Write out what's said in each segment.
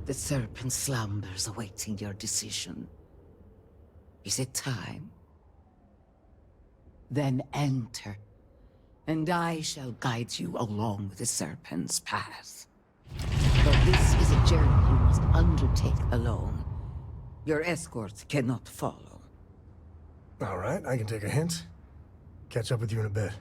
The serpent slumbers awaiting your decision. Is it time? Then enter, and I shall guide you along the serpent's path. But this is a journey you must undertake alone. Your escort cannot follow. All right, I can take a hint. Catch up with you in a bit.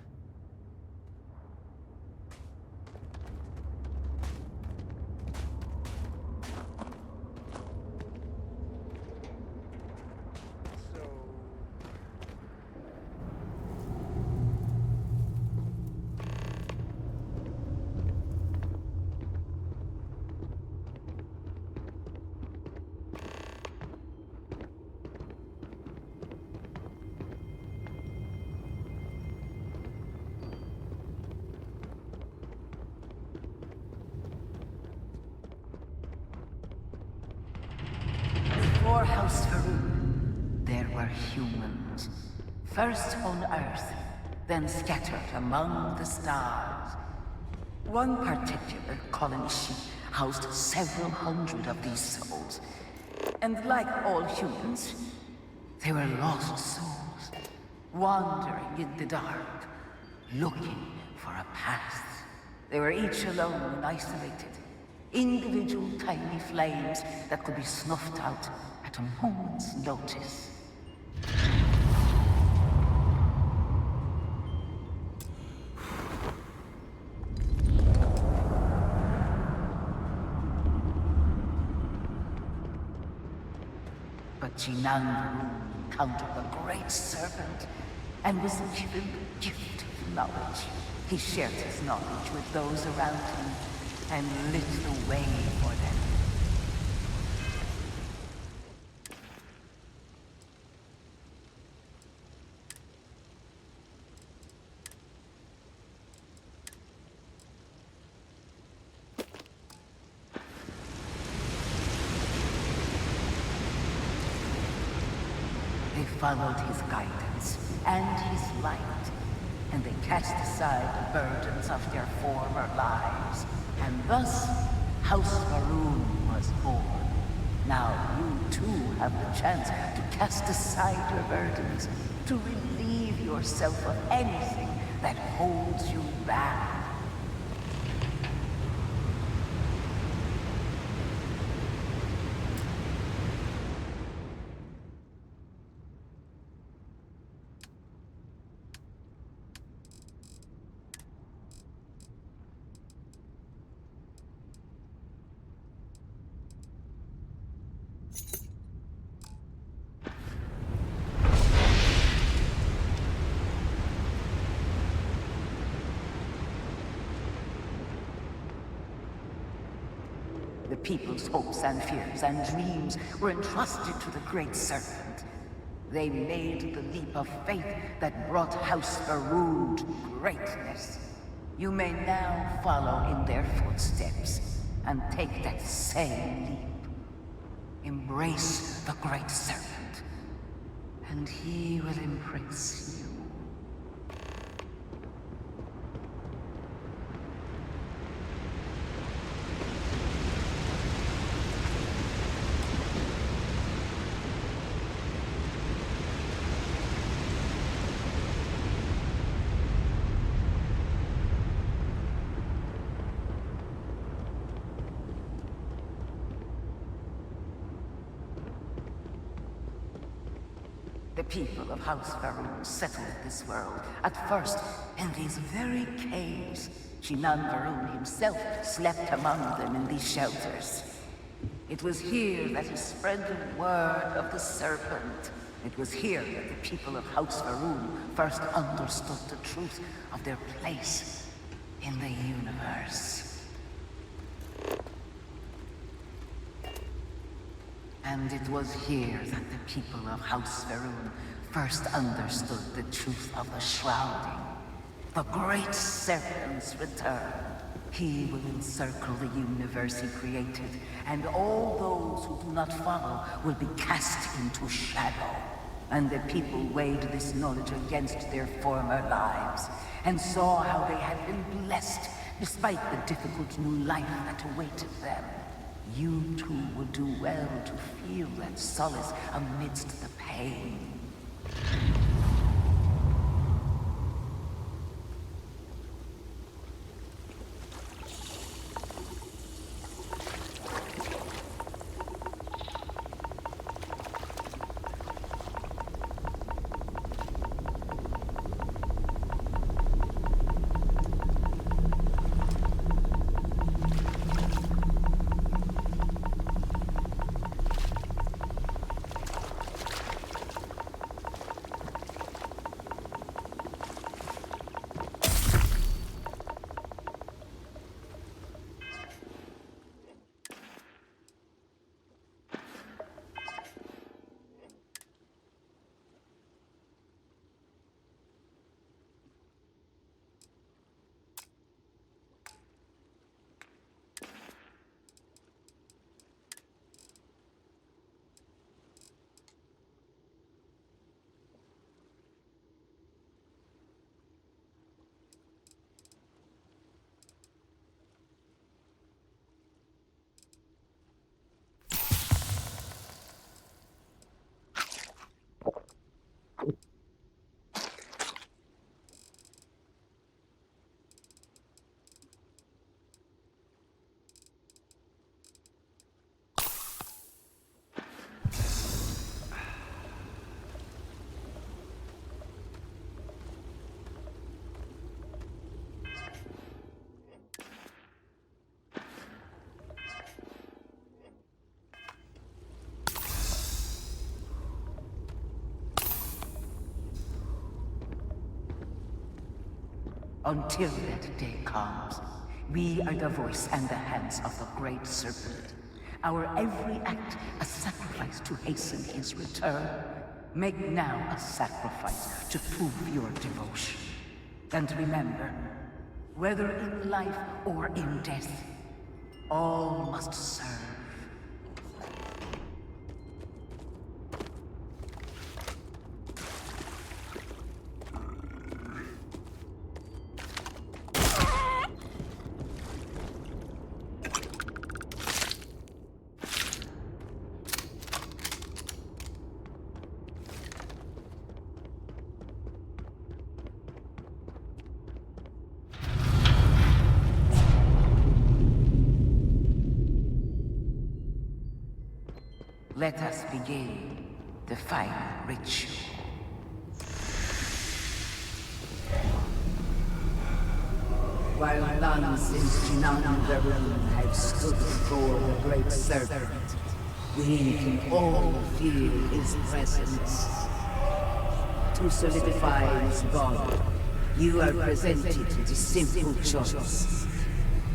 Before House VALRUUN, there were humans. First on Earth, then scattered among the stars. One particular colony ship housed several hundred of these souls. And like all humans, they were lost souls, wandering in the dark, looking for a path. They were each alone and isolated. Individual tiny flames that could be snuffed out at a moment's notice. But VALRUUN encountered the great serpent and was given the gift of knowledge. He shared his knowledge with those around him and lit the way for them. They followed his guidance and his light, and they cast aside the burdens of their former lives. And thus, House VALRUUN was born. Now you too have the chance to cast aside your burdens, to relieve yourself of anything that holds you back. The people's hopes and fears and dreams were entrusted to the great serpent. They made the leap of faith that brought House VALRUUN to greatness. You may now follow in their footsteps and take that same leap. Embrace the great serpent, and he will embrace you. The people of House VALRUUN settled this world, at first in these very caves. VALRUUN himself slept among them in these shelters. It was here that he spread the word of the serpent. It was here that the people of House VALRUUN first understood the truth of their place in the universe. And it was here that the people of House VALRUUN first understood the truth of the shrouding. The great serpent's return. He will encircle the universe he created, and all those who do not follow will be cast into shadow. And the people weighed this knowledge against their former lives, and saw how they had been blessed despite the difficult new life that awaited them. You too will do well to feel that solace amidst the pain. Until that day comes, we are the voice and the hands of the Great Serpent. Our every act a sacrifice to hasten his return. Make now a sacrifice to prove your devotion. And remember, whether in life or in death, all must serve. Let us begin the final ritual. While none since VALRUUN have stood before the Great Serpent, we can all feel his presence. To solidify his body, you are presented the simple choice.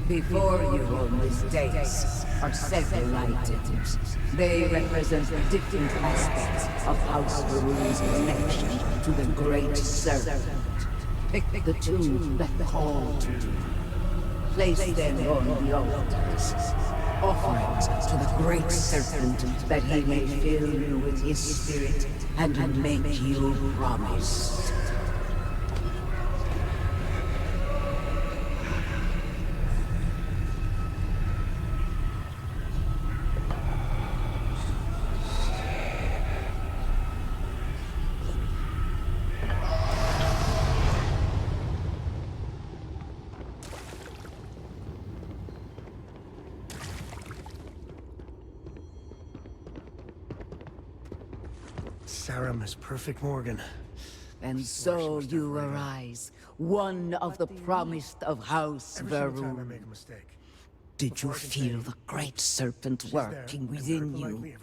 Before you on this dais are several items. They represent different aspects of House VALRUUN's connection to the Great Serpent. Pick the two that call to you. Place them on the altars. Offerings to the Great Serpent that he may fill you with his spirit and make you promise. Sarum is perfect, Morgan. And so you arise, one of the promised of House Every single time I VALRUUN. make a mistake. Did you feel the Great Serpent working within you?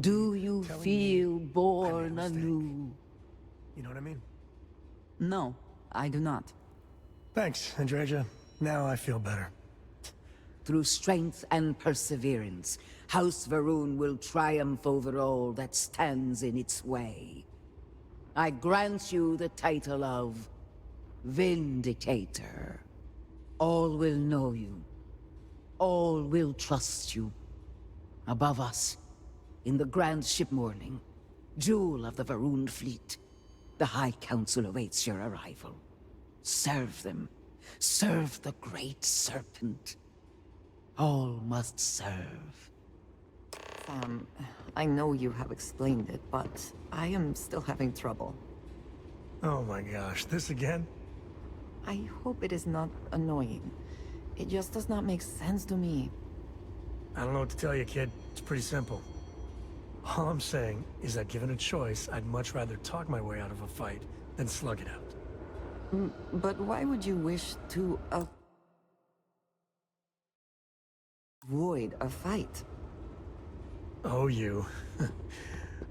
Do you feel born anew? You know what I mean? No, I do not. Thanks, Andreja. Now I feel better. Through strength and perseverance, House VALRUUN will triumph over all that stands in its way. I grant you the title of Vindicator. All will know you. All will trust you. Above us, in the Grand Ship Morning, jewel of the VALRUUN fleet, the High Council awaits your arrival. Serve them. Serve the Great Serpent. All must serve. Sam, I know you have explained it, but I am still having trouble. Oh my gosh, this again? I hope it is not annoying. It just does not make sense to me. I don't know what to tell you, kid. It's pretty simple. All I'm saying is that given a choice, I'd much rather talk my way out of a fight than slug it out. But why would you wish to avoid a fight? Oh, you.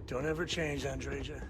Don't ever change, Andreja.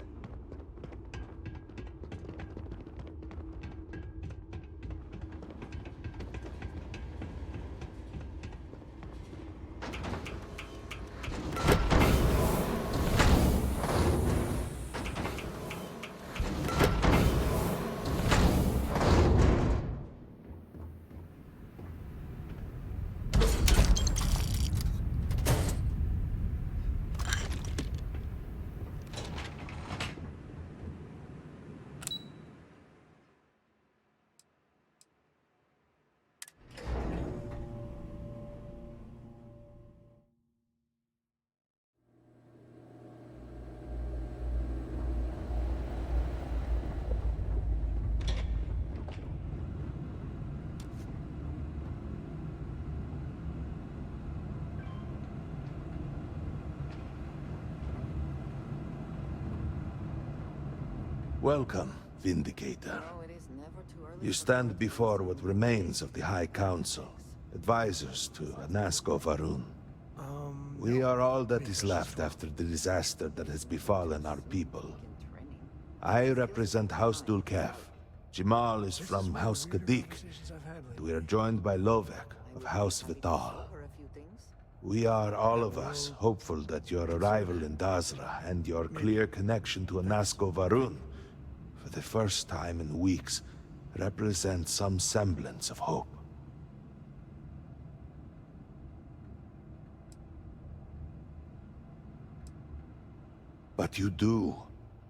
Welcome, Vindicator. No, it is never too early. You stand before what remains of the High Council, advisors to Anasko VALRUUN. We are all that is left after the disaster that has befallen our people. I represent House Dulkev. Jamal is from House Kadik. And we are joined by Lovek of House Vital. We are, all of us, hopeful that your arrival in Dazra and your clear connection to Anasko VALRUUN, for the first time in weeks, represent some semblance of hope. But you do.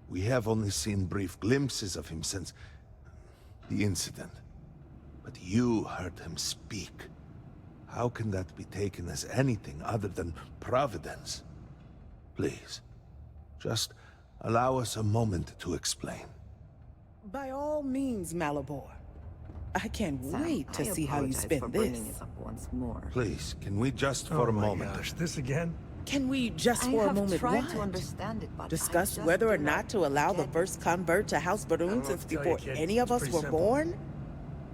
We have only seen brief glimpses of him since the incident. But you heard him speak. How can that be taken as anything other than providence? Please, just allow us a moment to explain. By all means, Malabor. I can't wait to see how you spend for this. bringing it up once more. Please, can we just for Oh a my moment... gosh, this again? Can we just I for a have moment tried to what? understand it, but Discuss I just whether or do not to allow the get first convert to House don't know VALRUUN what since to tell you, before kid. any of It's us pretty were simple. born?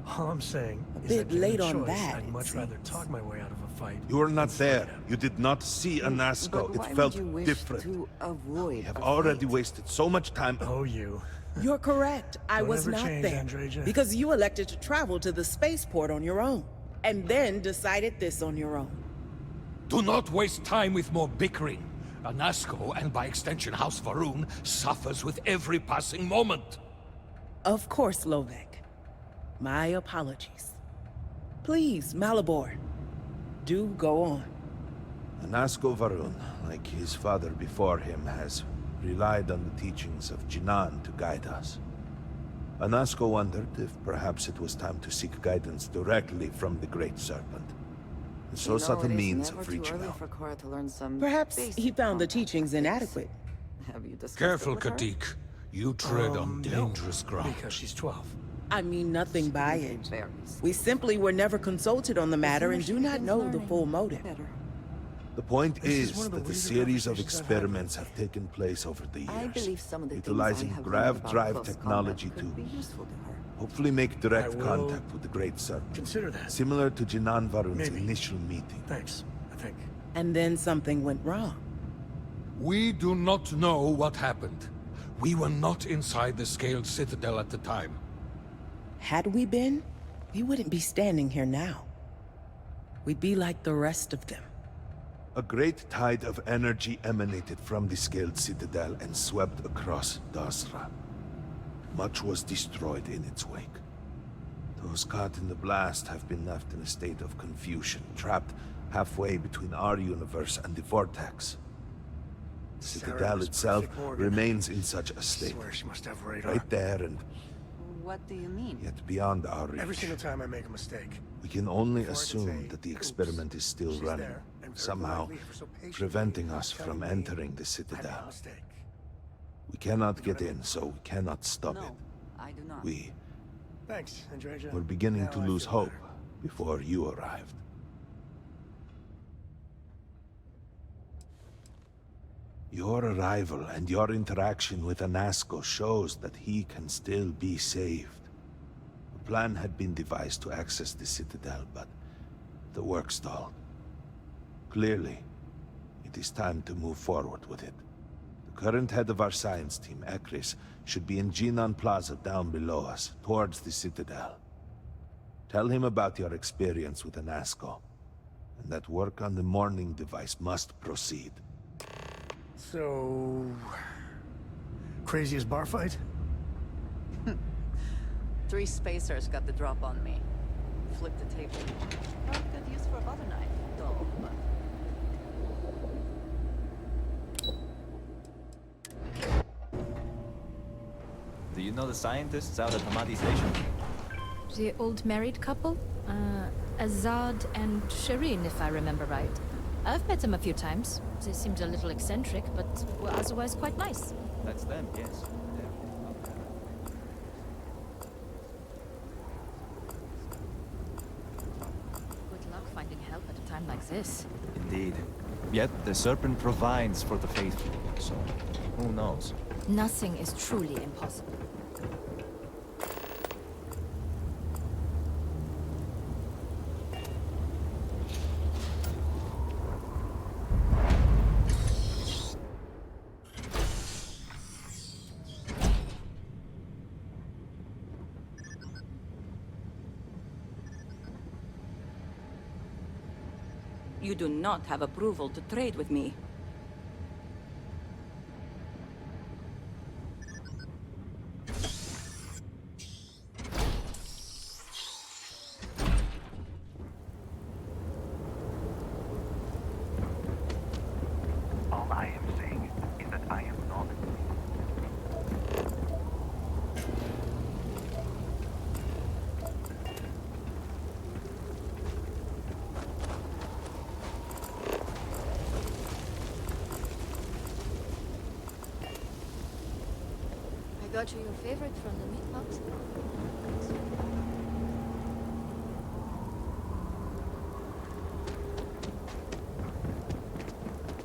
All I'm saying A is bit that given late a on choice, that, I'd it much rather seems. talk my way out of a fight. You were not than slug it there. out. You did not see Anasko. But It why felt would you wish different. to avoid We have a already fight? wasted so much time. Oh, you. You're correct. I Don't was ever not change, there. Andreja. Because you elected to travel to the spaceport on your own. And then decided this on your own. Do not waste time with more bickering. Anasko, and by extension House VALRUUN, suffers with every passing moment. Of course, Lovek. My apologies. Please, Malabor. Do go on. Anasko VALRUUN, like his father before him, has relied on the teachings of Jinan to guide us. Anasko wondered if perhaps it was time to seek guidance directly from the Great Serpent. And so sought a means of reaching out. For Cora to learn some Perhaps basic he found the contact teachings skills. inadequate. Have you discussed Careful, it with her? Kadik. You tread on No, dangerous ground. because she's 12. I mean nothing by Very it. skilled. We simply were never consulted on the matter and do not Begins know the learning full motive. better. The point This is is one of the that a weirder series of conversations I've had experiments have taken place over the years, I believe some of the utilizing things I have grav learned about drive close technology combat could be useful to her. hopefully make direct I will contact with the Great Serpent, Consider that. similar to Jinan VALRUUN's Maybe. initial meeting. Thanks, I think. And then something went wrong. We do not know what happened. We were not inside the Scaled Citadel at the time. Had we been, we wouldn't be standing here now. We'd be like the rest of them. A great tide of energy emanated from the Scaled Citadel and swept across Dazra. Much was destroyed in its wake. Those caught in the blast have been left in a state of confusion, trapped halfway between our universe and the Vortex. The Sarah Citadel was itself perfect, Morgan. remains in such a I state. swear she must have radar. Right there and What do you mean? yet beyond our reach. Every single time I make a mistake. We can only Before I can assume say, that the "Oops, experiment is still she's running, there, and very somehow politely, ever so patiently, preventing us telling from me entering the I made a Citadel. mistake. We cannot get in, so we cannot stop No, it. I do not. Thanks, Andreja. We're beginning Now to I lose feel hope better. before you arrived. Your arrival and your interaction with Anasco shows that he can still be saved. A plan had been devised to access the Citadel, but the work stalled. Clearly, it is time to move forward with it. The current head of our science team, Ekris, should be in Jinan Plaza down below us, towards the Citadel. Tell him about your experience with Anasco, and that work on the morning device must proceed. So... craziest bar fight? 3 spacers got the drop on me. Flipped the table. Not good use for a butter knife, though, but... Do you know the scientists out at Hamadi Station? The old married couple? Azad and Shireen, if I remember right. I've met them a few times. They seemed a little eccentric, but were otherwise quite nice. That's them, yes. Good luck finding help at a time like this. Indeed. Yet the Serpent provides for the faithful, so who knows? Nothing is truly impossible. You do not have approval to trade with me. All I am saying is that I am not. I got you your favorite from the meat box.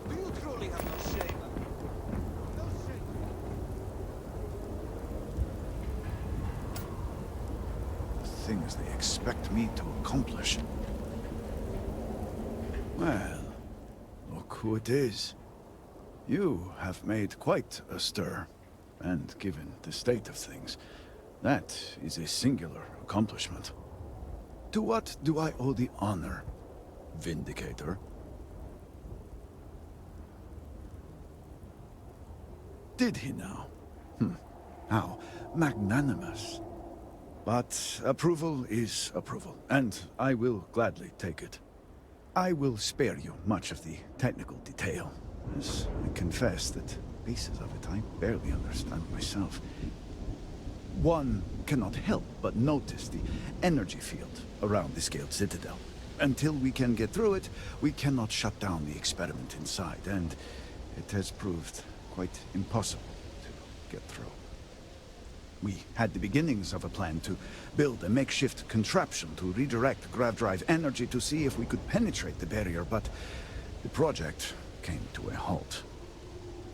Do you truly have no shame? No shame. The things they expect me to accomplish. Well, look who it is. You have made quite a stir. And given the state of things, that is a singular accomplishment. To what do I owe the honor, Vindicator? Did he now? How magnanimous. But approval is approval, and I will gladly take it. I will spare you much of the technical detail, as I confess that pieces of it I barely understand myself. One cannot help but notice the energy field around the scaled citadel. Until we can get through it, we cannot shut down the experiment inside, and it has proved quite impossible to get through. We had the beginnings of a plan to build a makeshift contraption to redirect grav drive energy to see if we could penetrate the barrier, but the project came to a halt.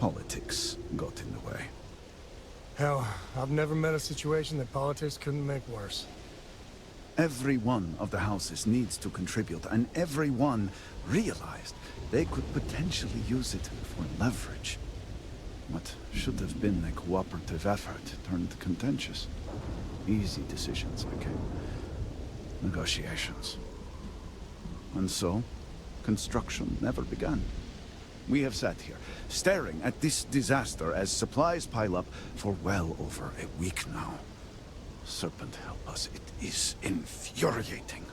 Politics got in the way. Hell, I've never met a situation that politics couldn't make worse. Every one of the houses needs to contribute, and everyone realized they could potentially use it for leverage. What should have been a cooperative effort turned contentious. Easy decisions became negotiations. And so, construction never began. We have sat here, staring at this disaster as supplies pile up for well over a week now. Serpent help us, it is infuriating.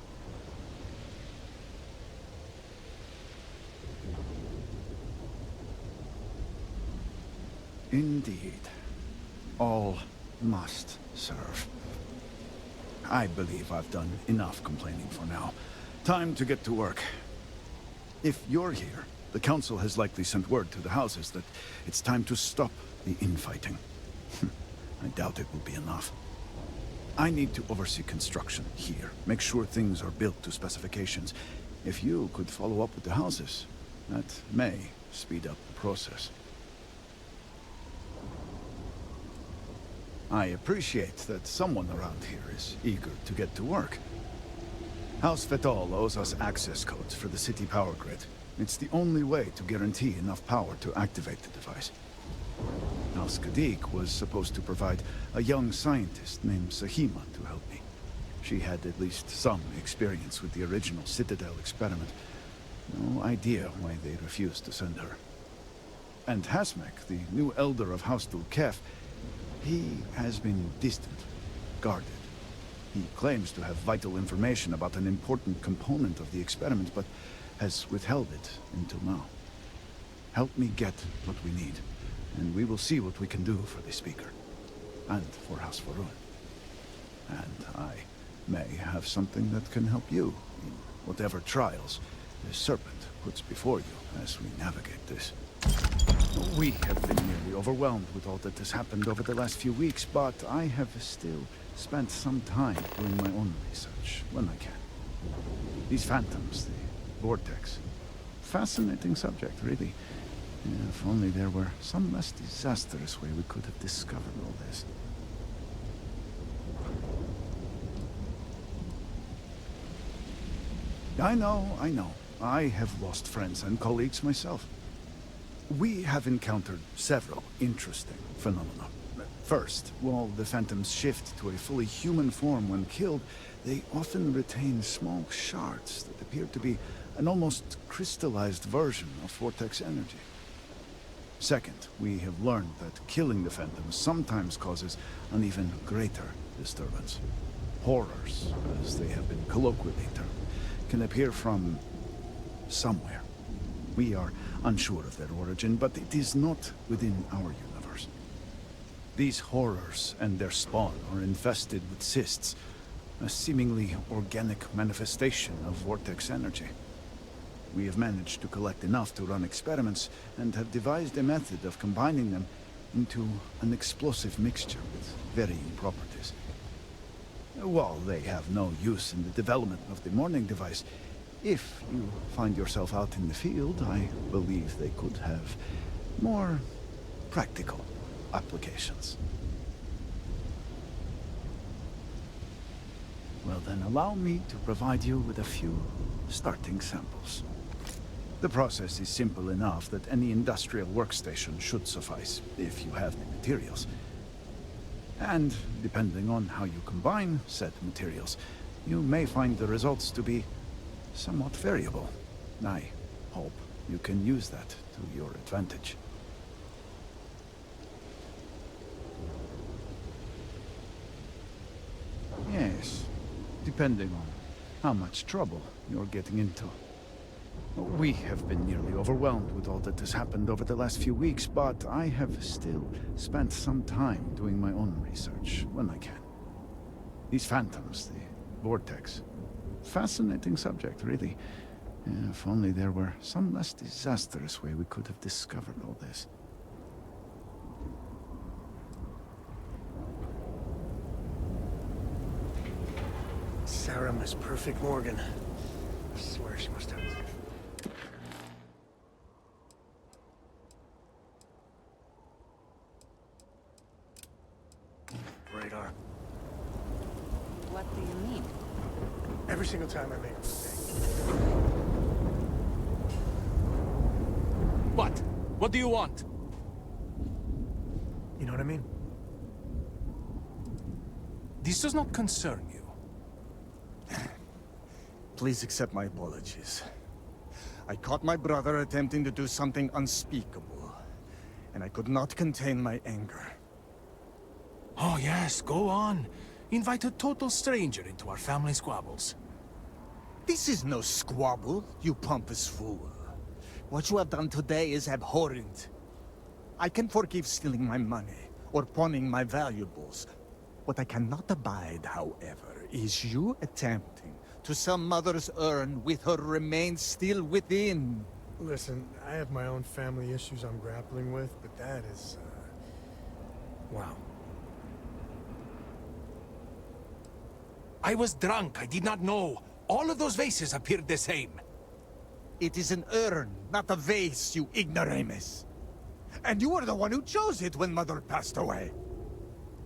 Indeed. All must serve. I believe I've done enough complaining for now. Time to get to work. If you're here, the Council has likely sent word to the houses that it's time to stop the infighting. I doubt it will be enough. I need to oversee construction here, make sure things are built to specifications. If you could follow up with the houses, that may speed up the process. I appreciate that someone around here is eager to get to work. House Vetol owes us access codes for the city power grid. It's the only way to guarantee enough power to activate the device. House Kadik was supposed to provide a young scientist named Sahima to help me. She had at least some experience with the original Citadel experiment. No idea why they refused to send her. And Hasmek, the new elder of House Dulkef, he has been distant, guarded. He claims to have vital information about an important component of the experiment, but has withheld it until now. Help me get what we need, and we will see what we can do for the Speaker, and for House VALRUUN. And I may have something that can help you in whatever trials the Serpent puts before you as we navigate this. We have been nearly overwhelmed with all that has happened over the last few weeks, but I have still spent some time doing my own research when I can. These phantoms, the vortex. Fascinating subject, really. If only there were some less disastrous way we could have discovered all this. I know. I have lost friends and colleagues myself. We have encountered several interesting phenomena. First, while the phantoms shift to a fully human form when killed, they often retain small shards that appear to be an almost crystallized version of vortex energy. Second, we have learned that killing the phantoms sometimes causes an even greater disturbance. Horrors, as they have been colloquially termed, can appear from somewhere. We are unsure of their origin, but it is not within our universe. These horrors and their spawn are infested with cysts, a seemingly organic manifestation of vortex energy. We have managed to collect enough to run experiments and have devised a method of combining them into an explosive mixture with varying properties. While they have no use in the development of the morning device, if you find yourself out in the field, I believe they could have more practical applications. Well then, allow me to provide you with a few starting samples. The process is simple enough that any industrial workstation should suffice, if you have the materials. And, depending on how you combine said materials, you may find the results to be somewhat variable. I hope you can use that to your advantage. Yes, depending on how much trouble you're getting into. We have been nearly overwhelmed with all that has happened over the last few weeks, but I have still spent some time doing my own research when I can. These phantoms, the vortex. Fascinating subject, really. If only there were some less disastrous way we could have discovered all this. Sarah, Miss Perfect Morgan. I swear she must have... radar. What do you mean? Every single time I make a mistake. What? What do you want? You know what I mean? This does not concern you. Please accept my apologies. I caught my brother attempting to do something unspeakable, and I could not contain my anger. Oh yes, go on. Invite a total stranger into our family squabbles. This is no squabble, you pompous fool. What you have done today is abhorrent. I can forgive stealing my money, or pawning my valuables, What I cannot abide, however, is you attempting to some mother's urn with her remains still within. Listen, I have my own family issues I'm grappling with, but that is, wow. I was drunk. I did not know. All of those vases appeared the same. It is an urn, not a vase, you ignoramus. And you were the one who chose it when Mother passed away.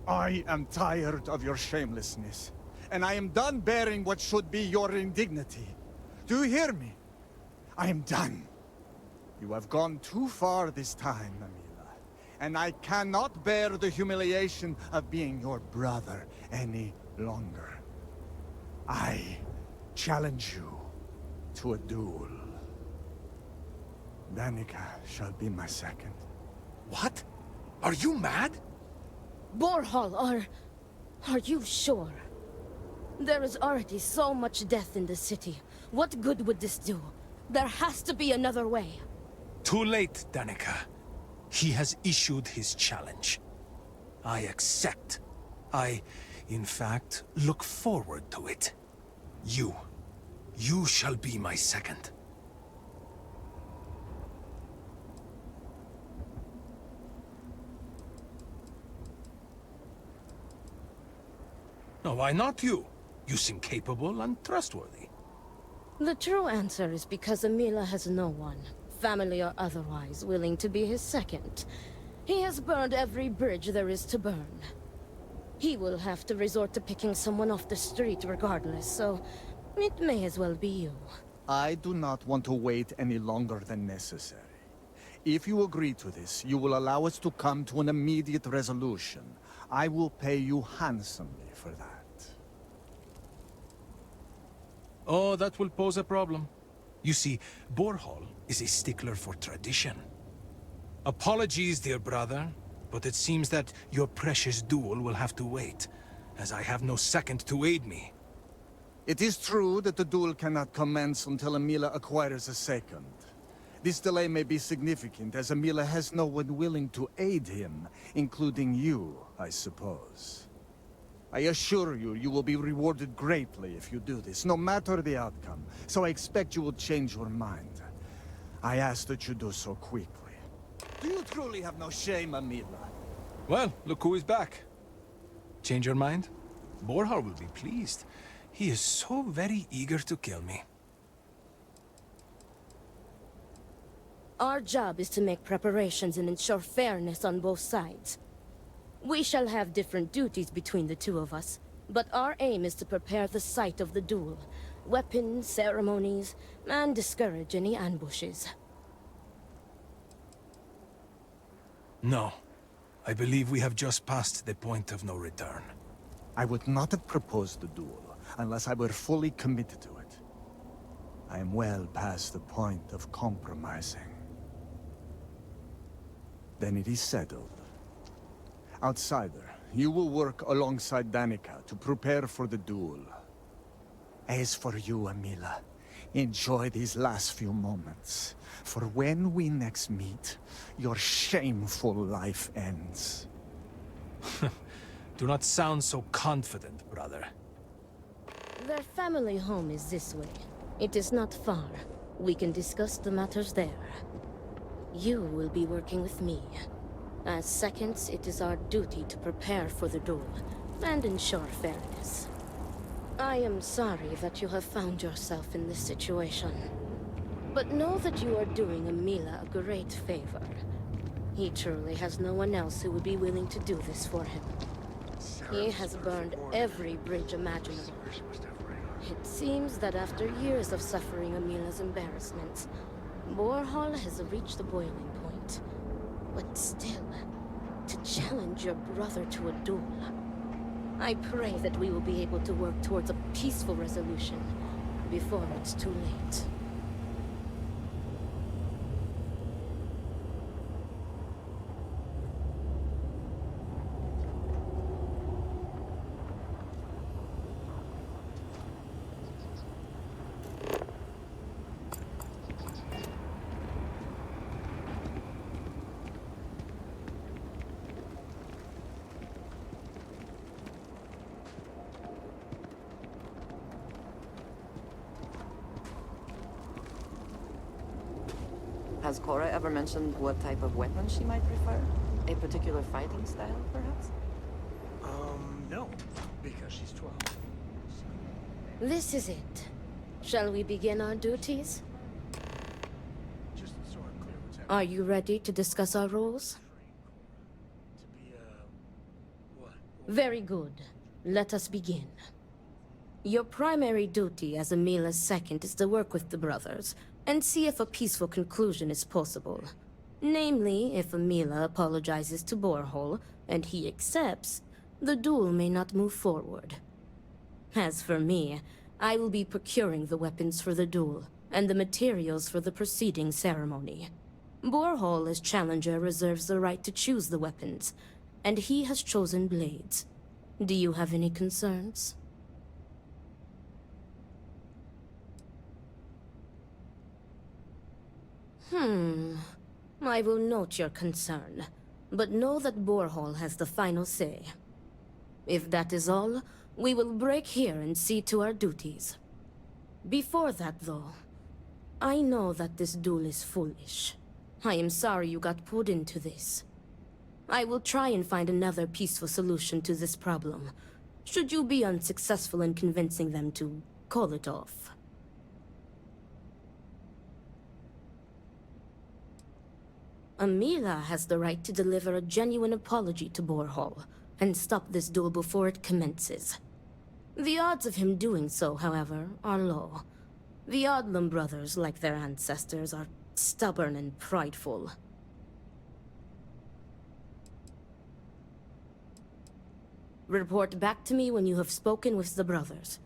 I am tired of your shamelessness, and I am done bearing what should be your indignity. Do you hear me? I am done. You have gone too far this time, Amila, and I cannot bear the humiliation of being your brother any longer. I challenge you to a duel. Danica shall be my second. What? Are you mad? Borhall, are you sure? There is already so much death in the city. What good would this do? There has to be another way. Too late, Danica. He has issued his challenge. I accept. In fact, look forward to it. You shall be my second. No, why not you? You seem capable and trustworthy. The true answer is because Amila has no one, family or otherwise, willing to be his second. He has burned every bridge there is to burn. He will have to resort to picking someone off the street regardless, so it may as well be you. I do not want to wait any longer than necessary. If you agree to this, you will allow us to come to an immediate resolution. I will pay you handsomely for that. Oh, that will pose a problem. You see, Borhall is a stickler for tradition. Apologies, dear brother, but it seems that your precious duel will have to wait, as I have no second to aid me. It is true that the duel cannot commence until Amila acquires a second. This delay may be significant, as Amila has no one willing to aid him, including you, I suppose. I assure you, you will be rewarded greatly if you do this, no matter the outcome, so I expect you will change your mind. I ask that you do so quickly. Do you truly have no shame, Amila? Well, look who is back. Change your mind? Borhall will be pleased. He is so very eager to kill me. Our job is to make preparations and ensure fairness on both sides. We shall have different duties between the two of us, but our aim is to prepare the site of the duel, weapons, ceremonies, and discourage any ambushes. No. I believe we have just passed the point of no return. I would not have proposed the duel unless I were fully committed to it. I am well past the point of compromising. Then it is settled. Outsider, you will work alongside Danica to prepare for the duel. As for you, Amila, enjoy these last few moments. For when we next meet, your shameful life ends. Do not sound so confident, brother. Their family home is this way. It is not far. We can discuss the matters there. You will be working with me. As seconds, it is our duty to prepare for the duel and ensure fairness. I am sorry that you have found yourself in this situation. But know that you are doing Amila a great favor. He truly has no one else who would be willing to do this for him. He has burned every bridge imaginable. It seems that after years of suffering Amila's embarrassments, Borhall has reached the boiling point. But still, to challenge your brother to a duel. I pray that we will be able to work towards a peaceful resolution before it's too late. Has Cora ever mentioned what type of weapon she might prefer? A particular fighting style, perhaps? No, because she's 12. This is it. Shall we begin our duties? Just so I'm clear what's happening. Are you ready to discuss our roles? To be, what? Very good. Let us begin. Your primary duty as Amila's second is to work with the brothers and see if a peaceful conclusion is possible. Namely, if Amila apologizes to Borehole and he accepts, the duel may not move forward. As for me, I will be procuring the weapons for the duel and the materials for the preceding ceremony. Borehole as challenger reserves the right to choose the weapons, and he has chosen blades. Do you have any concerns? I will note your concern, but know that Borehole has the final say. If that is all, we will break here and see to our duties. Before that, though, I know that this duel is foolish. I am sorry you got pulled into this. I will try and find another peaceful solution to this problem, should you be unsuccessful in convincing them to call it off. Amila has the right to deliver a genuine apology to Borehole and stop this duel before it commences. The odds of him doing so, however, are low. The Odlum brothers, like their ancestors, are stubborn and prideful. Report back to me when you have spoken with the brothers.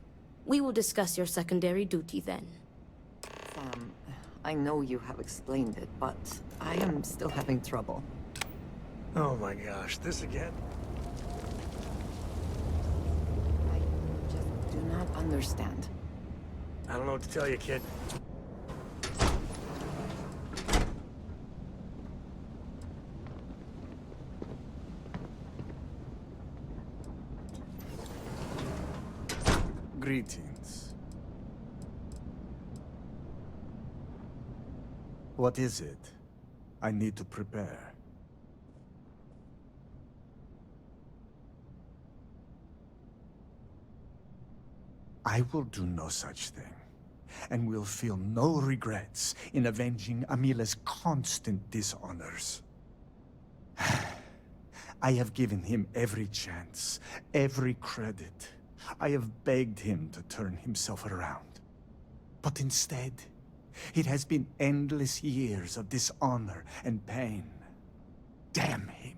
We will discuss your secondary duty then. Sam, I know you have explained it, but I am still having trouble. Oh my gosh, this again? I just do not understand. I don't know what to tell you, kid. Greetings. What is it? I need to prepare. I will do no such thing, and will feel no regrets in avenging Amila's constant dishonors. I have given him every chance, every credit. I have begged him to turn himself around. But instead, it has been endless years of dishonor and pain. Damn him.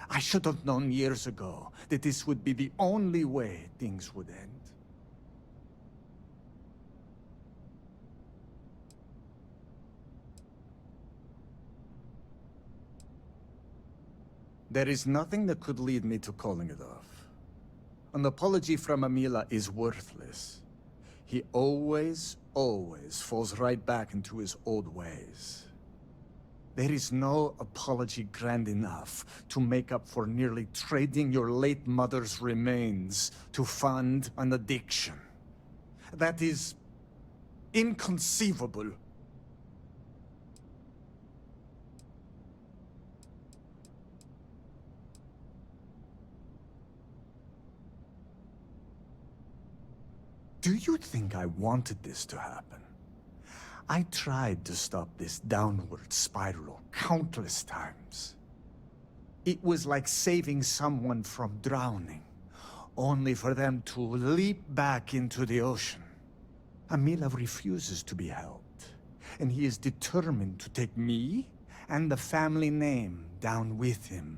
I should have known years ago that this would be the only way things would end. There is nothing that could lead me to calling it off. An apology from Amila is worthless. He always falls right back into his old ways. There is no apology grand enough to make up for nearly trading your late mother's remains to fund an addiction. That is inconceivable. Do you think I wanted this to happen? I tried to stop this downward spiral countless times. It was like saving someone from drowning, only for them to leap back into the ocean. Amila refuses to be helped, and he is determined to take me and the family name down with him.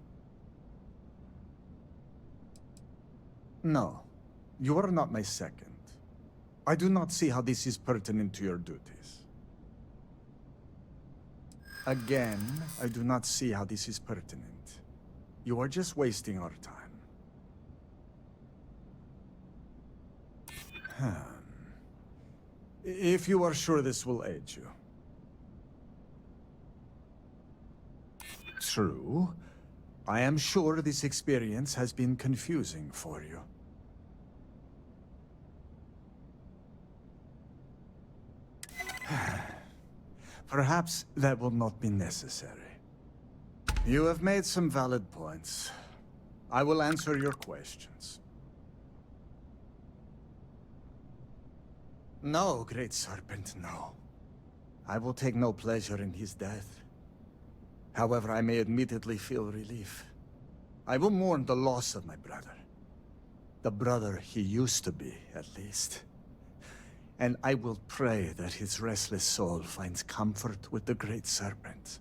No, you are not my second. I do not see how this is pertinent to your duties. Again, I do not see how this is pertinent. You are just wasting our time. If you are sure this will aid you. True. I am sure this experience has been confusing for you. Perhaps that will not be necessary. You have made some valid points. I will answer your questions. No, Great Serpent, no. I will take no pleasure in his death. However, I may admittedly feel relief. I will mourn the loss of my brother. The brother he used to be, at least. And I will pray that his restless soul finds comfort with the Great Serpent.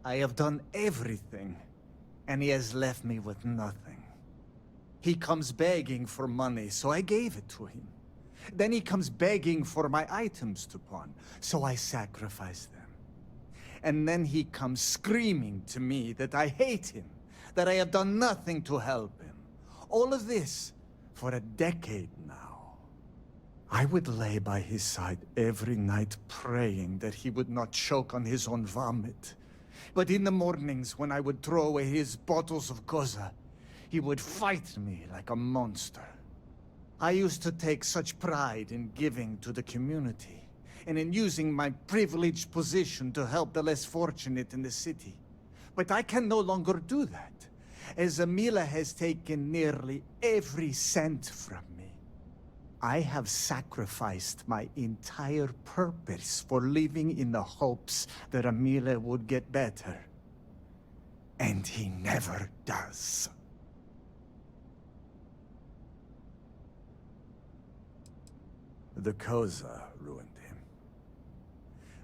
I have done everything, and he has left me with nothing. He comes begging for money, so I gave it to him. Then he comes begging for my items to pawn, so I sacrifice them. And then he comes screaming to me that I hate him, that I have done nothing to help him. All of this for a decade now. I would lay by his side every night praying that he would not choke on his own vomit. But in the mornings when I would throw away his bottles of koza, he would fight me like a monster. I used to take such pride in giving to the community, and in using my privileged position to help the less fortunate in the city. But I can no longer do that, as Amila has taken nearly every cent from me. I have sacrificed my entire purpose for living in the hopes that Amila would get better. And he never does. The Koza ruined him.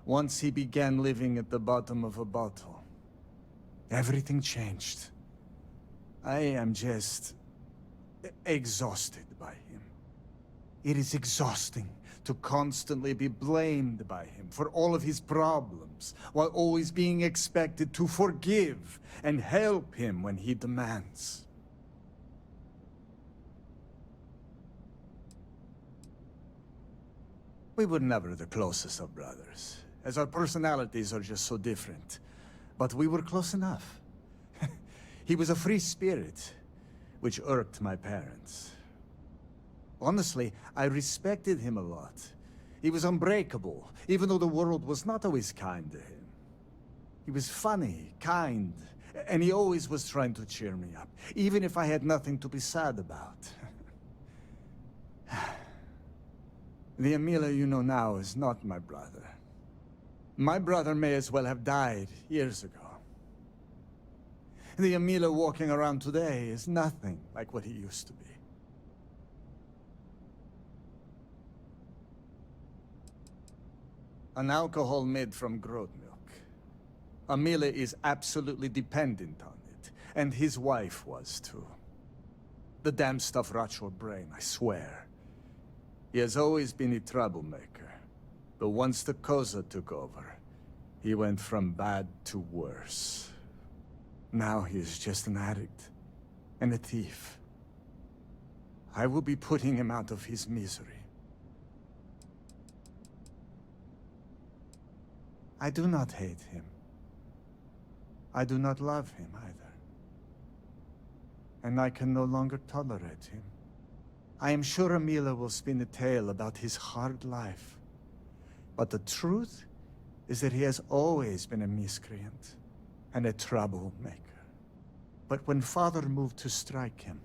Once he began living at the bottom of a bottle, everything changed. I am just exhausted by him. It is exhausting to constantly be blamed by him for all of his problems, while always being expected to forgive and help him when he demands. We were never the closest of brothers, as our personalities are just so different. But we were close enough. He was a free spirit, which irked my parents. Honestly, I respected him a lot. He was unbreakable, even though the world was not always kind to him. He was funny, kind, and he always was trying to cheer me up, even if I had nothing to be sad about. The Amila you know now is not my brother. My brother may as well have died years ago. The Amila walking around today is nothing like what he used to be. An alcohol made from goat milk. Amila is absolutely dependent on it, and his wife was too. The damn stuff rots your brain, I swear. He has always been a troublemaker, but once the Koza took over, he went from bad to worse. Now he is just an addict, and a thief. I will be putting him out of his misery. I do not hate him. I do not love him either. And I can no longer tolerate him. I am sure Amila will spin a tale about his hard life. But the truth is that he has always been a miscreant and a troublemaker. But when Father moved to strike him,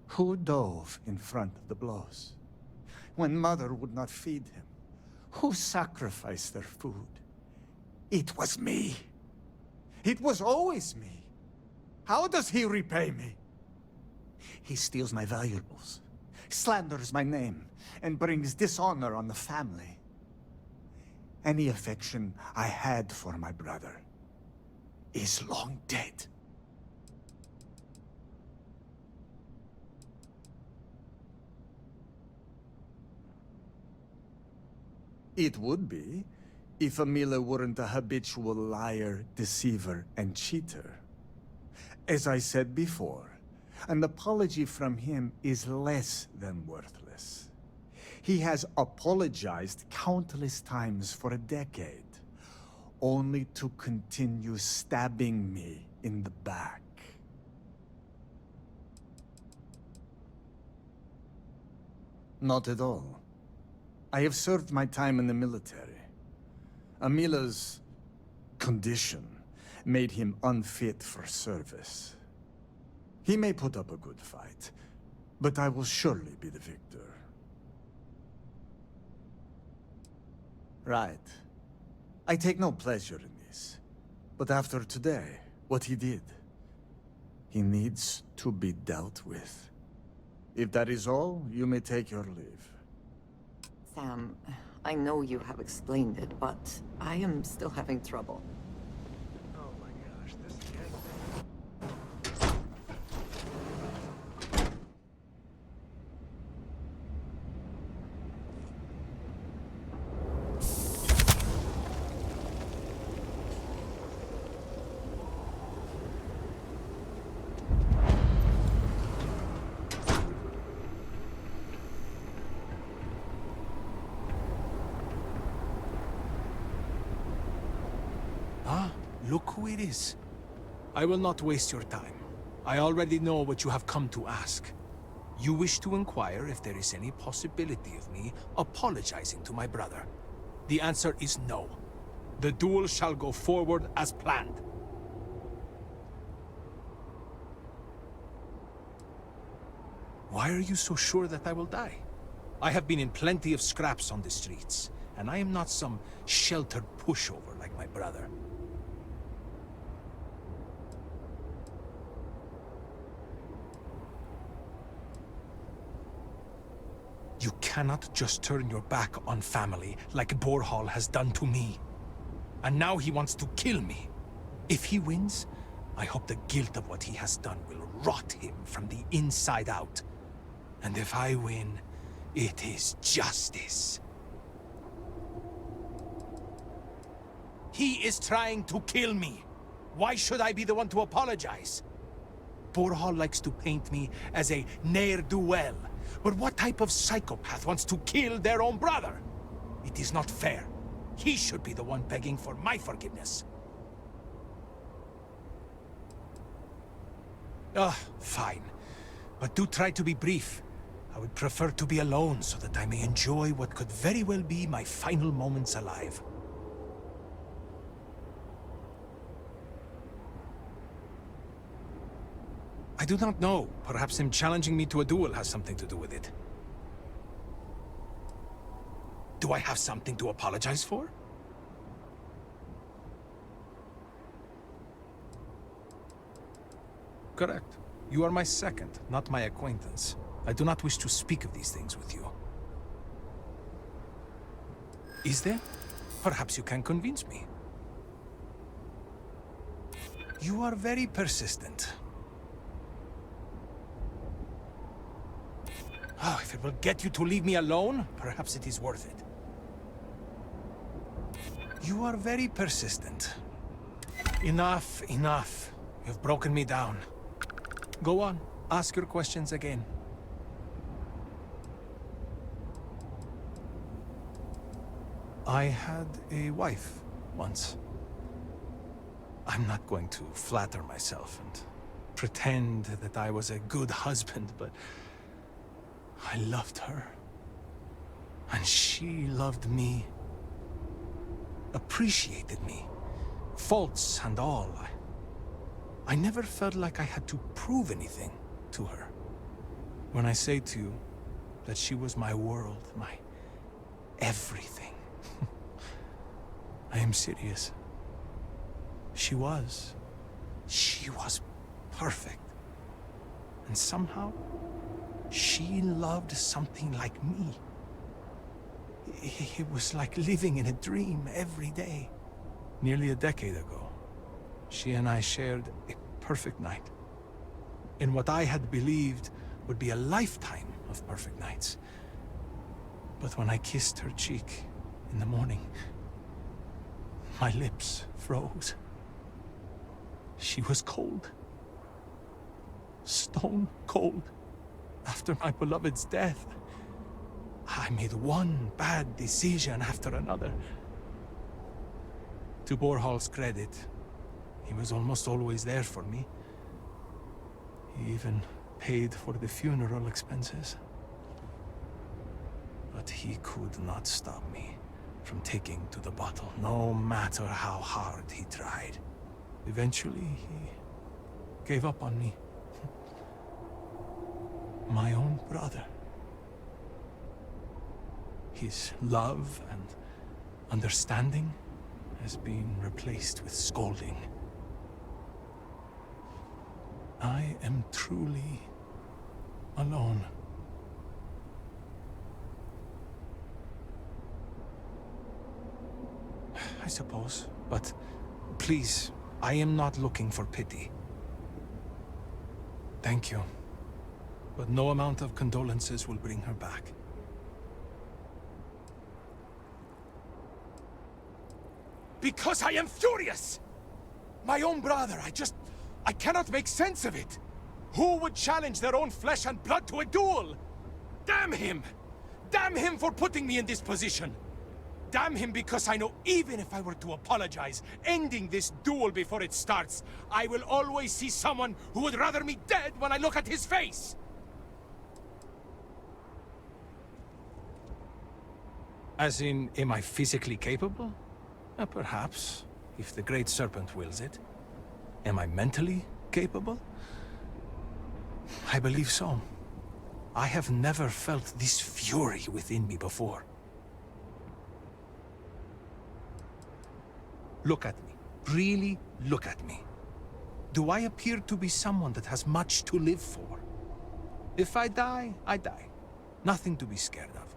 who dove in front of the blows? When Mother would not feed him, who sacrificed their food? It was me. It was always me. How does he repay me? He steals my valuables, slanders my name, and brings dishonor on the family. Any affection I had for my brother is long dead. It would be, if Amila weren't a habitual liar, deceiver, and cheater. As I said before, an apology from him is less than worthless. He has apologized countless times for a decade, only to continue stabbing me in the back. Not at all. I have served my time in the military. Amila's condition made him unfit for service. He may put up a good fight, but I will surely be the victor. Right. I take no pleasure in this. But after today, what he did, he needs to be dealt with. If that is all, you may take your leave. Sam, I know you have explained it, but I am still having trouble. Oh my gosh, this again. Look who it is. I will not waste your time. I already know what you have come to ask. You wish to inquire if there is any possibility of me apologizing to my brother. The answer is no. The duel shall go forward as planned. Why are you so sure that I will die? I have been in plenty of scraps on the streets, and I am not some sheltered pushover like my brother. You cannot just turn your back on family like Borhall has done to me. And now he wants to kill me. If he wins, I hope the guilt of what he has done will rot him from the inside out. And if I win, it is justice. He is trying to kill me. Why should I be the one to apologize? Borhall likes to paint me as a ne'er-do-well. But what type of psychopath wants to kill their own brother? It is not fair. He should be the one begging for my forgiveness. Fine. But do try to be brief. I would prefer to be alone so that I may enjoy what could very well be my final moments alive. I do not know. Perhaps him challenging me to a duel has something to do with it. Do I have something to apologize for? Correct. You are my second, not my acquaintance. I do not wish to speak of these things with you. Is there? Perhaps you can convince me. You are very persistent. Oh, if it will get you to leave me alone, perhaps it is worth it. You are very persistent. Enough, enough. You've broken me down. Go on, ask your questions again. I had a wife once. I'm not going to flatter myself and pretend that I was a good husband, but I loved her. And she loved me. Appreciated me. Faults and all. I never felt like I had to prove anything to her. When I say to you that she was my world, my everything, I am serious. She was perfect. And somehow, she loved something like me. It was like living in a dream every day. Nearly a decade ago, she and I shared a perfect night. In what I had believed would be a lifetime of perfect nights. But when I kissed her cheek in the morning, my lips froze. She was cold. Stone cold. After my beloved's death, I made one bad decision after another. To Borhall's credit, he was almost always there for me. He even paid for the funeral expenses. But But he could not stop me from taking to the bottle, no matter how hard he tried. Eventually, he gave up on me. My own brother. His love and understanding has been replaced with scolding. I am truly alone. I suppose, but please, I am not looking for pity. Thank you, but no amount of condolences will bring her back. Because I am furious! My own brother, I cannot make sense of it. Who would challenge their own flesh and blood to a duel? Damn him! Damn him for putting me in this position! Damn him because I know even if I were to apologize, ending this duel before it starts, I will always see someone who would rather me dead when I look at his face! As in, am I physically capable? Perhaps, if the Great Serpent wills it. Am I mentally capable? I believe so. I have never felt this fury within me before. Look at me. Really look at me. Do I appear to be someone that has much to live for? If I die, I die. Nothing to be scared of.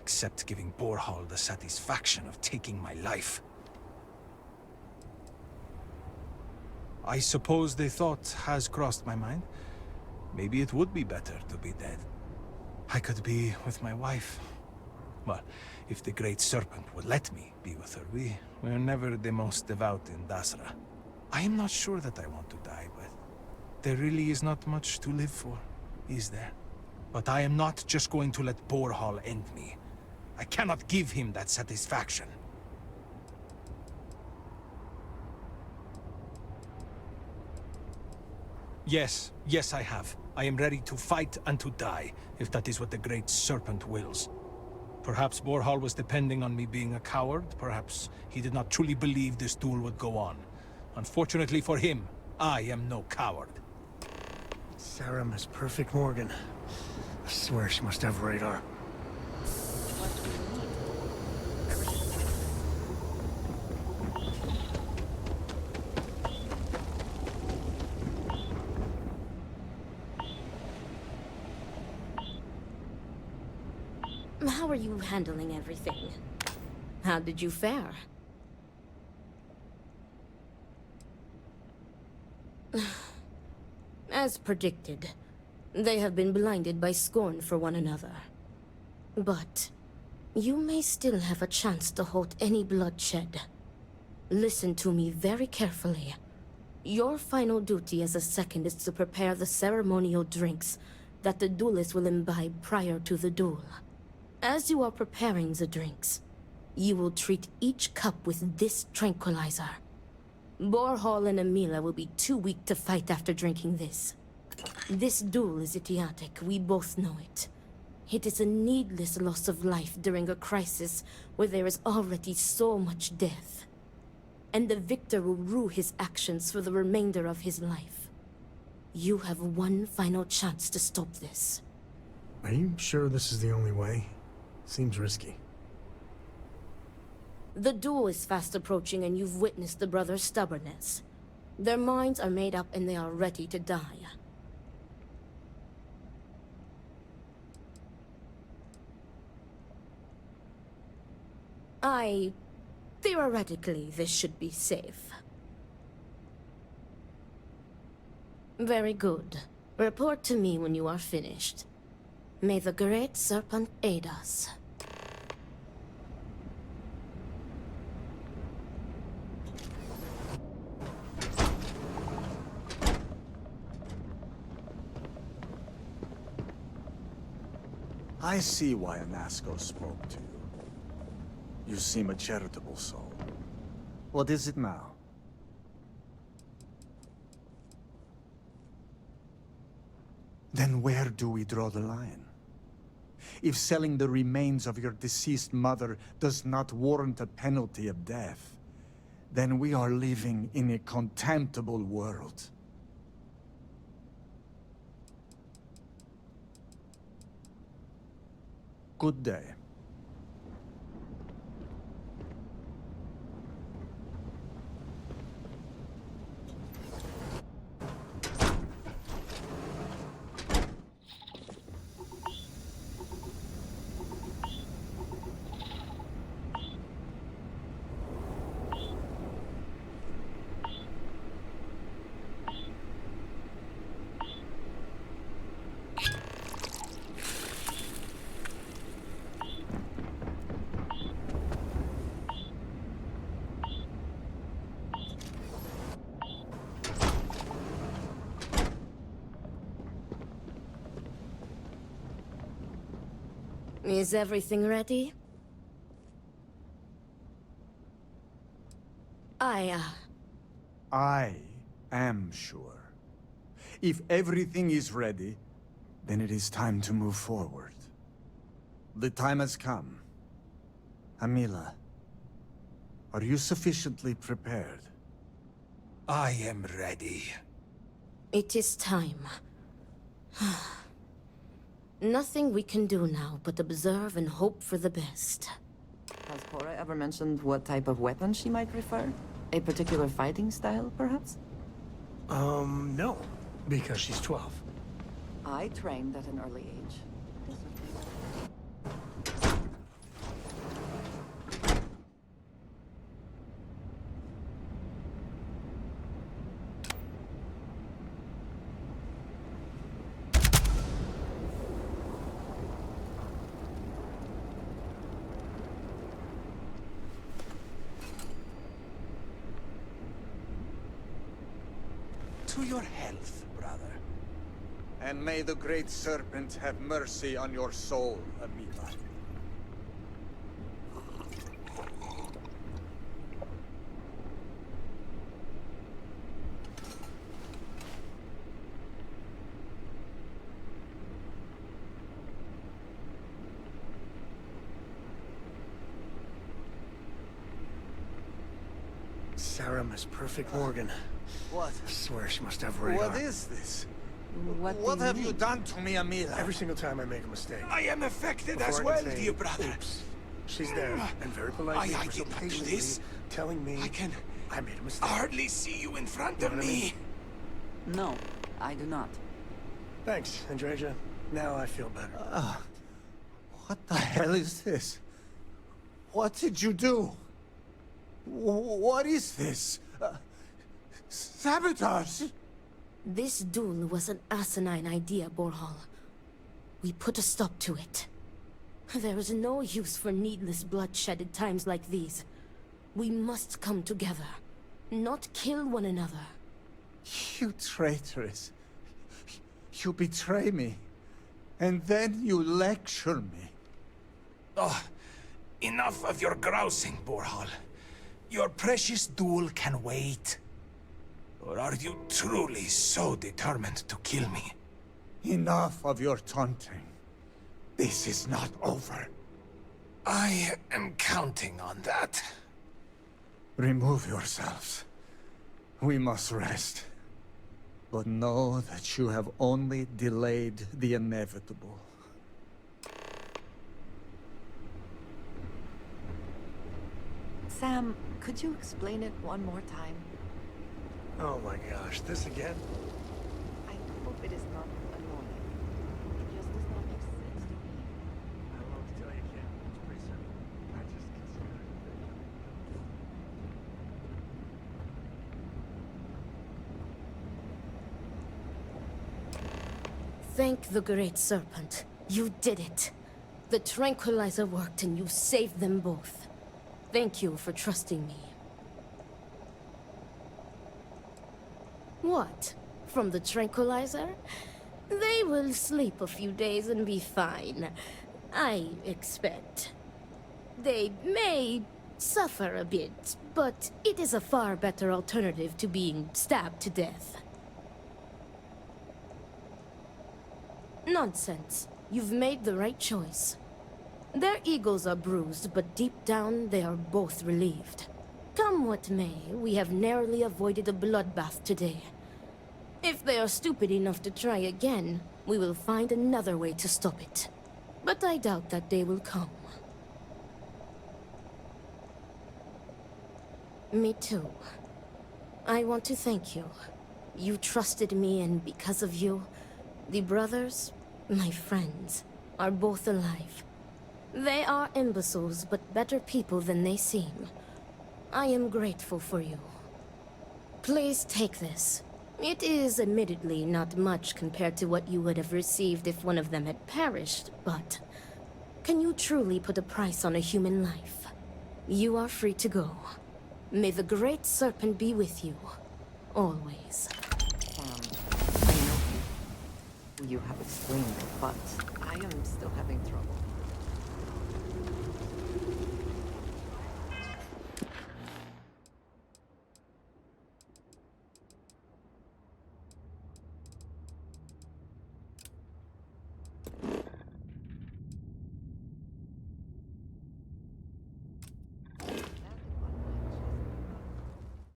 Except giving Borhall the satisfaction of taking my life. I suppose the thought has crossed my mind. Maybe it would be better to be dead. I could be with my wife. Well, if the Great Serpent would let me be with her, we're never the most devout in Dasra. I am not sure that I want to die, but there really is not much to live for, is there? But I am not just going to let Borhall end me. I cannot give him that satisfaction. Yes, I have. I am ready to fight and to die, if that is what the Great Serpent wills. Perhaps Borhall was depending on me being a coward. Perhaps he did not truly believe this duel would go on. Unfortunately for him, I am no coward. Sarah, Miss Perfect Morgan. I swear she must have radar. How are you handling everything? How did you fare? As predicted, they have been blinded by scorn for one another. But you may still have a chance to halt any bloodshed. Listen to me very carefully. Your final duty as a second is to prepare the ceremonial drinks that the duelists will imbibe prior to the duel. As you are preparing the drinks, you will treat each cup with this tranquilizer. Borhall and Emila will be too weak to fight after drinking this. This duel is idiotic, we both know it. It is a needless loss of life during a crisis where there is already so much death. And the victor will rue his actions for the remainder of his life. You have one final chance to stop this. Are you sure this is the only way? Seems risky. The duel is fast approaching and you've witnessed the brothers' stubbornness. Their minds are made up and they are ready to die. Theoretically, this should be safe. Very good. Report to me when you are finished. May the Great Serpent aid us. I see why Anasco spoke to you. You seem a charitable soul. What is it now? Then where do we draw the line? If selling the remains of your deceased mother does not warrant a penalty of death, then we are living in a contemptible world. Good day. Is everything ready? I am sure. If everything is ready, then it is time to move forward. The time has come. Amila, are you sufficiently prepared? I am ready. It is time. Nothing we can do now but observe and hope for the best. Has Cora ever mentioned what type of weapon she might prefer? A particular fighting style, perhaps? No. Because she's 12. I trained at an early age. To your health, brother. And may the Great Serpent have mercy on your soul, Amila. Sarah, Miss Perfect Morgan. What? I swear she must have radar. What is this? What have you done to me, Amila? Every single time I make a mistake. I am affected Before as I well, can say, dear brother. Oops. She's there, and very politely, I ever so did not do patiently, this. telling me I made a mistake. Hardly see you in front You of know what I me. mean? No, I do not. Thanks, Andreja. Now I feel better. What the hell is this? What did you do? What is this? Sabotage! This duel was an asinine idea, Borhal. We put a stop to it. There is no use for needless bloodshed at times like these. We must come together, not kill one another. You traitoress. You betray me. And then you lecture me. Oh, enough of your grousing, Borhal. Your precious duel can wait. Or are you truly so determined to kill me? Enough of your taunting. This is not over. I am counting on that. Remove yourselves. We must rest. But know that you have only delayed the inevitable. Sam, could you explain it one more time? Oh my gosh, this again? I hope it is not annoying. It just does not make sense to me. I don't know what to tell you, kid. It's pretty simple. I just consider it. Thank the Great Serpent. You did it. The tranquilizer worked and you saved them both. Thank you for trusting me. What? From the tranquilizer? They will sleep a few days and be fine. I expect. They may suffer a bit, but it is a far better alternative to being stabbed to death. Nonsense. You've made the right choice. Their egos are bruised, but deep down they are both relieved. Come what may, we have narrowly avoided a bloodbath today. If they are stupid enough to try again, we will find another way to stop it. But I doubt that day will come. Me too. I want to thank you. You trusted me, and because of you, the brothers, my friends, are both alive. They are imbeciles, but better people than they seem. I am grateful for you. Please take this. It is admittedly not much compared to what you would have received if one of them had perished, but can you truly put a price on a human life? You are free to go. May the Great Serpent be with you. Always. I know you have explained it, but I am still having trouble.